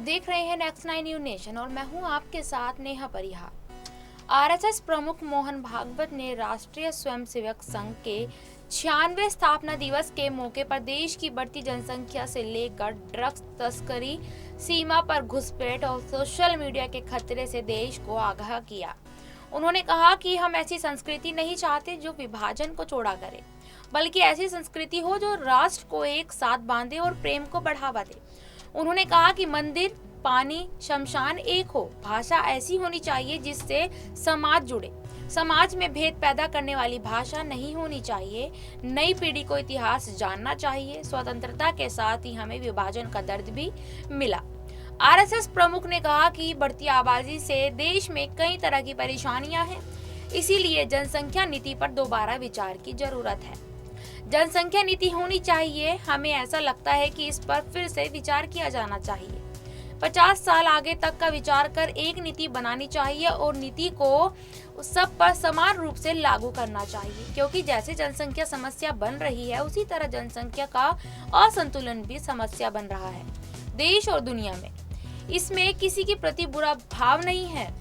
आप देख रहे हैं नेक्स्ट 9 न्यूज नेशन और मैं हूं आपके साथ नेहा परिहार। आरएसएस प्रमुख मोहन भागवत ने राष्ट्रीय स्वयंसेवक संघ के 96वें स्थापना दिवस के मौके पर देश की बढ़ती जनसंख्या से लेकर ड्रग्स तस्करी, सीमा पर घुसपैठ और सोशल मीडिया के खतरे से देश को आगाह किया। उन्होंने कहा कि हम ऐसी संस्कृति नहीं चाहते जो विभाजन को चौड़ा करे, बल्कि ऐसी संस्कृति हो जो राष्ट्र को एक साथ बांधे और प्रेम को बढ़ावा दे। उन्होंने कहा कि मंदिर, पानी, शमशान एक हो, भाषा ऐसी होनी चाहिए जिससे समाज जुड़े। समाज में भेद पैदा करने वाली भाषा नहीं होनी चाहिए। नई पीढ़ी को इतिहास जानना चाहिए। स्वतंत्रता के साथ ही हमें विभाजन का दर्द भी मिला। आरएसएस प्रमुख ने कहा कि बढ़ती आबादी से देश में कई तरह की परेशानियां हैं, इसीलिए जनसंख्या नीति पर दोबारा विचार की जरूरत है। जनसंख्या नीति होनी चाहिए। हमें ऐसा लगता है कि इस पर फिर से विचार किया जाना चाहिए। 50 साल आगे तक का विचार कर एक नीति बनानी चाहिए और नीति को सब पर समान रूप से लागू करना चाहिए, क्योंकि जैसे जनसंख्या समस्या बन रही है उसी तरह जनसंख्या का असंतुलन भी समस्या बन रहा है देश और दुनिया में। इसमें किसी के प्रति बुरा भाव नहीं है।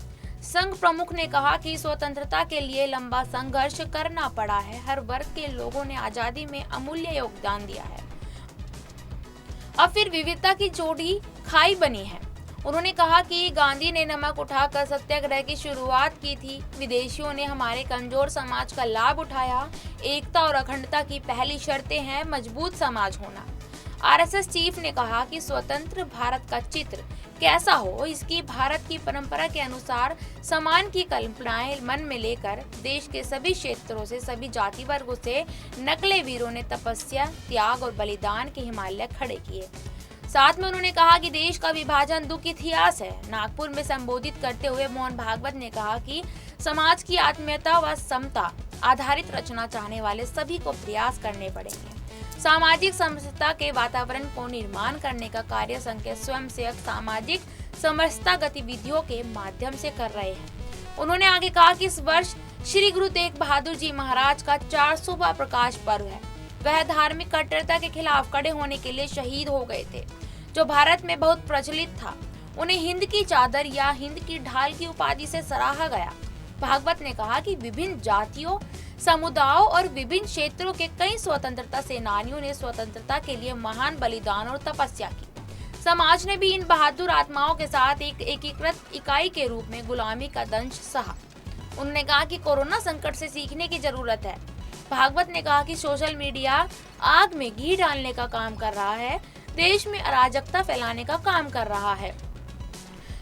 संघ प्रमुख ने कहा कि स्वतंत्रता के लिए लंबा संघर्ष करना पड़ा है। हर वर्ग के लोगों ने आजादी में अमूल्य योगदान दिया है। अब फिर विविधता की चोटी खाई बनी है। उन्होंने कहा कि गांधी ने नमक उठाकर सत्याग्रह की शुरुआत की थी। विदेशियों ने हमारे कमजोर समाज का लाभ उठाया। एकता और अखंडता की पहली शर्तें हैं मजबूत समाज होना। आरएसएस चीफ ने कहा कि स्वतंत्र भारत का चित्र कैसा हो, इसकी भारत की परंपरा के अनुसार समान की कल्पनाएं मन में लेकर देश के सभी क्षेत्रों से, सभी जाति वर्गों से नकले वीरों ने तपस्या, त्याग और बलिदान के हिमालय खड़े किए। साथ में उन्होंने कहा कि देश का विभाजन दुख इतिहास है। नागपुर में संबोधित करते हुए मोहन भागवत ने कहा कि समाज की आत्मीयता व समता आधारित रचना चाहने वाले सभी को प्रयास करने पड़ेंगे। सामाजिक समरसता के वातावरण को निर्माण करने का कार्य संघ के स्वयंसेवक सामाजिक समरसता गतिविधियों के माध्यम से कर रहे हैं। उन्होंने आगे कहा कि इस वर्ष श्री गुरु तेग बहादुर जी महाराज का 400वां प्रकाश पर्व है। वह धार्मिक कट्टरता के खिलाफ खड़े होने के लिए शहीद हो गए थे, जो भारत में बहुत प्रचलित था। उन्हें हिंद की चादर या हिंद की ढाल की उपाधि से सराहा गया। भागवत ने कहा कि विभिन्न जातियों, समुदायों और विभिन्न क्षेत्रों के कई स्वतंत्रता सेनानियों ने स्वतंत्रता के लिए महान बलिदान और तपस्या की। समाज ने भी इन बहादुर आत्माओं के साथ एक एकीकृत इकाई के रूप में गुलामी का दंश सहा। उन्होंने कहा कि कोरोना संकट से सीखने की जरूरत है। भागवत ने कहा कि सोशल मीडिया आग में घी डालने का काम कर रहा है, देश में अराजकता फैलाने का काम कर रहा है।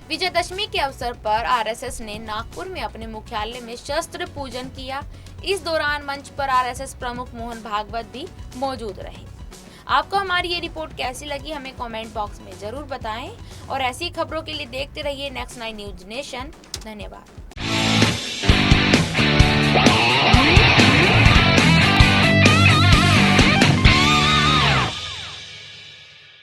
विजयदशमी के अवसर पर आरएसएस ने नागपुर में अपने मुख्यालय में शस्त्र पूजन किया। इस दौरान मंच पर आरएसएस प्रमुख मोहन भागवत भी मौजूद रहे। आपको हमारी ये रिपोर्ट कैसी लगी हमें कमेंट बॉक्स में जरूर बताएं और ऐसी खबरों के लिए देखते रहिए नेक्स्ट 9 न्यूज नेशन। धन्यवाद।